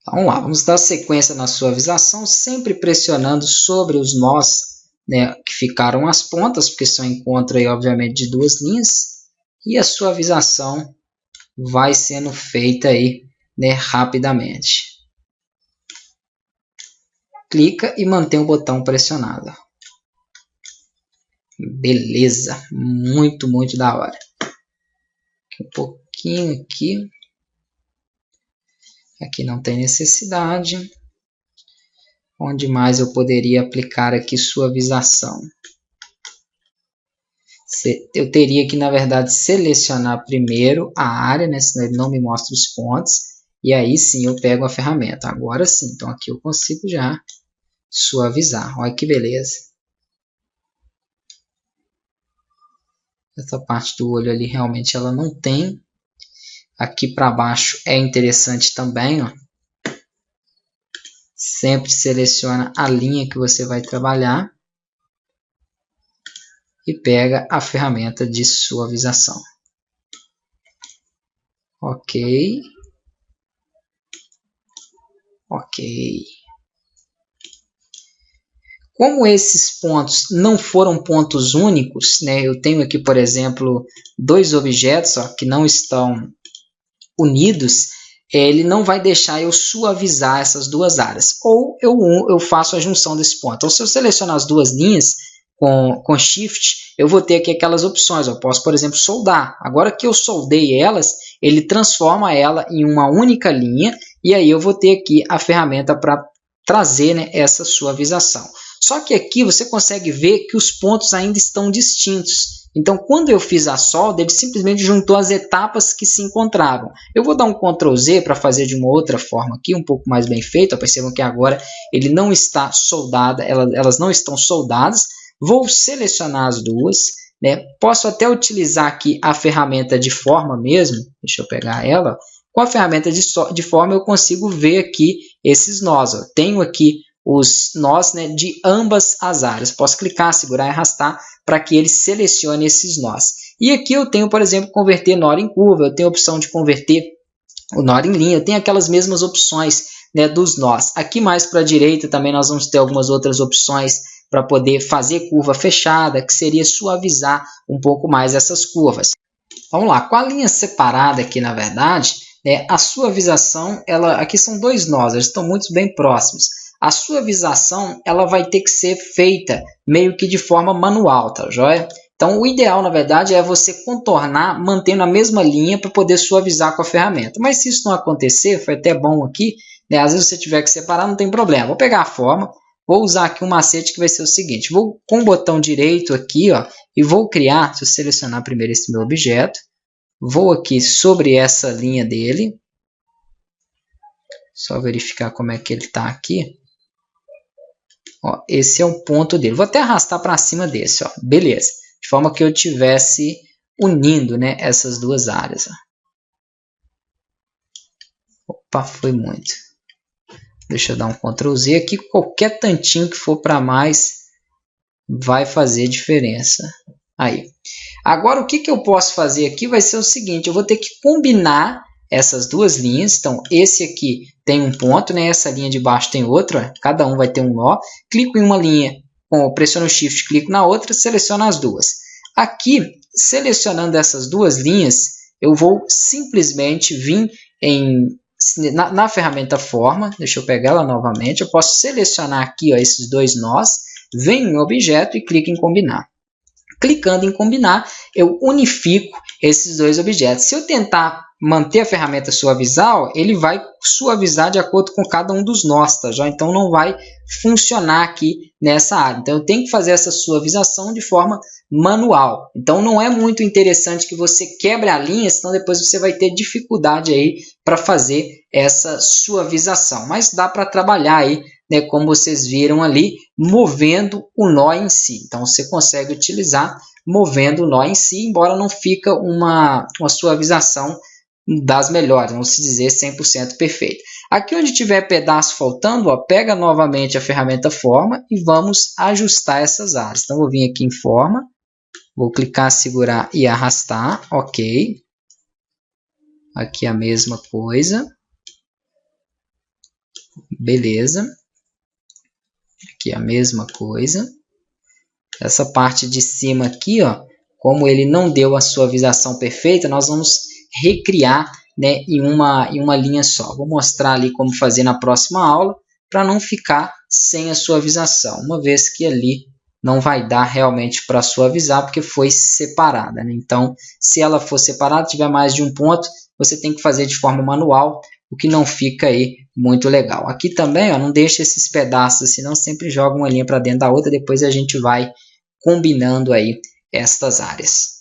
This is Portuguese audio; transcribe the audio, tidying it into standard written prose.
Vamos lá, vamos dar sequência na suavização, sempre pressionando sobre os nós, né, que ficaram as pontas, porque são encontro aí, obviamente, de duas linhas, e a suavização vai sendo feita aí, né, rapidamente. Clica e mantém o botão pressionado. Beleza, muito, muito da hora. Um pouquinho aqui. Aqui não tem necessidade. Onde mais eu poderia aplicar aqui suavização? Eu teria que, na verdade, selecionar primeiro a área, né? Senão ele não me mostra os pontos. E aí sim eu pego a ferramenta. Agora sim, então aqui eu consigo já suavizar. Olha que beleza. Essa parte do olho ali realmente ela não tem. Aqui para baixo é interessante também, ó. Sempre seleciona a linha que você vai trabalhar e pega a ferramenta de suavização. Ok. Ok. Como esses pontos não foram pontos únicos, né? Eu tenho aqui, por exemplo, dois objetos ó, que não estão unidos, ele não vai deixar eu suavizar essas duas áreas. Ou eu faço a junção desse ponto. Então, se eu selecionar as duas linhas com Shift, eu vou ter aqui aquelas opções. Eu posso, por exemplo, soldar. Agora que eu soldei elas, ele transforma ela em uma única linha e aí eu vou ter aqui a ferramenta para trazer, né, essa suavização. Só que aqui você consegue ver que os pontos ainda estão distintos. Então, quando eu fiz a solda, ele simplesmente juntou as etapas que se encontravam. Eu vou dar um Ctrl Z para fazer de uma outra forma aqui, um pouco mais bem feito. Percebam que agora ele não está soldado, elas não estão soldadas. Vou selecionar as duas, né? Posso até utilizar aqui a ferramenta de forma mesmo. Deixa eu pegar ela. Com a ferramenta de forma eu consigo ver aqui esses nós. Ó. Tenho aqui os nós, né, de ambas as áreas. Posso clicar, segurar e arrastar para que ele selecione esses nós. E aqui eu tenho, por exemplo, converter nó em curva, eu tenho a opção de converter o nó em linha, eu tenho aquelas mesmas opções, né, dos nós. Aqui mais para a direita também nós vamos ter algumas outras opções para poder fazer curva fechada, que seria suavizar um pouco mais essas curvas. Vamos lá, com a linha separada aqui, na verdade, né, a suavização, aqui são dois nós, eles estão muito bem próximos. A suavização ela vai ter que ser feita meio que de forma manual, tá joia? Então, o ideal, na verdade, é você contornar mantendo a mesma linha para poder suavizar com a ferramenta. Mas se isso não acontecer, foi até bom aqui, né? Às vezes você tiver que separar, não tem problema. Vou pegar a forma, vou usar aqui um macete que vai ser o seguinte. Vou com o botão direito aqui, ó, e vou criar, se eu selecionar primeiro esse meu objeto, vou aqui sobre essa linha dele, só verificar como é que ele está aqui. Ó, esse é um ponto dele. Vou até arrastar para cima desse. Ó. Beleza. De forma que eu estivesse unindo, né, essas duas áreas. Ó. Opa, foi muito. Deixa eu dar um Ctrl Z aqui. Qualquer tantinho que for para mais vai fazer diferença. Aí. Agora, o que eu posso fazer aqui vai ser o seguinte. Eu vou ter que combinar essas duas linhas. Então, esse aqui tem um ponto, né? Essa linha de baixo tem outro. Ó. Cada um vai ter um nó. Clico em uma linha, pressiono o Shift, clico na outra, seleciono as duas. Aqui, selecionando essas duas linhas, eu vou simplesmente vir na ferramenta Forma. Deixa eu pegar ela novamente. Eu posso selecionar aqui ó, esses dois nós, venho em Objeto e clico em Combinar. Clicando em combinar, eu unifico esses dois objetos. Se eu tentar manter a ferramenta suavizar, ele vai suavizar de acordo com cada um dos nós, tá? Então não vai funcionar aqui nessa área. Então eu tenho que fazer essa suavização de forma manual. Então não é muito interessante que você quebre a linha, senão depois você vai ter dificuldade aí para fazer essa suavização. Mas dá para trabalhar aí, né, como vocês viram ali, movendo o nó em si. Então, você consegue utilizar movendo o nó em si, embora não fica uma suavização das melhores, vamos dizer 100% perfeito. Aqui onde tiver pedaço faltando, ó, pega novamente a ferramenta Forma e vamos ajustar essas áreas. Então, vou vir aqui em Forma, vou clicar, segurar e arrastar, ok. Aqui a mesma coisa. Beleza. Aqui a mesma coisa. Essa parte de cima aqui, ó, como ele não deu a suavização perfeita, nós vamos recriar, né, em uma linha só. Vou mostrar ali como fazer na próxima aula, para não ficar sem a suavização, uma vez que ali não vai dar realmente para suavizar, porque foi separada, né? Então, se ela for separada, tiver mais de um ponto, você tem que fazer de forma manual, o que não fica aí muito legal. Aqui também, ó, não deixa esses pedaços, senão sempre joga uma linha para dentro da outra, depois a gente vai combinando aí estas áreas.